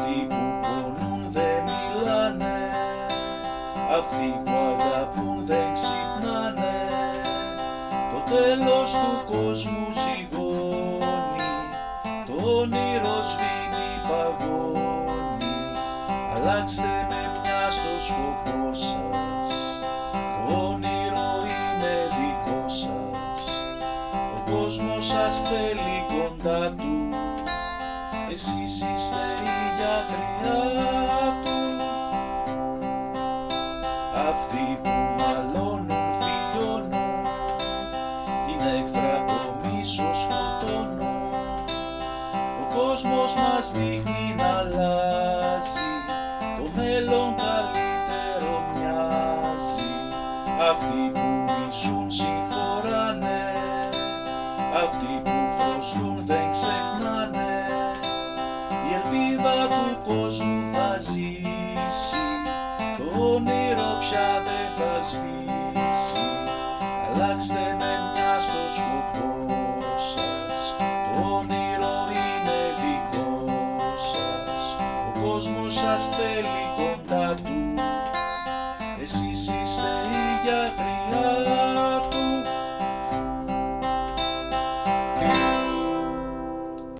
Αυτοί που πονούν δεν μιλάνε, αυτοί που αγαπούν δεν ξυπνάνε. Το τέλος του κόσμου ζυγώνει, το όνειρο σβήνει, παγώνει. Αλλάξτε με μια στο σκοπό σας, το όνειρο είναι δικό σας. Ο κόσμος σας θέλει κοντά του, εσείς είστε η γιατριά του. Αυτοί που μαλώνουν φιλιώνουν, την έχθρα το μίσος σκοτώνουν. Ο κόσμος μας δείχνει να αλλάζει, το μέλλον καλύτερο μοιάζει. Αυτοί που μισούν συγχωράνε, αυτοί που χρωστούν δεν ξεχνάνε. Η ελπίδα του κόσμου θα ζήσει, το όνειρο πια δεν θα σβήσει. Αλλάξτε με μια στο σκοπό σας, το όνειρο είναι δικό σας. Ο κόσμος σας θέλει κοντά του, εσείς είστε οι γιατροί.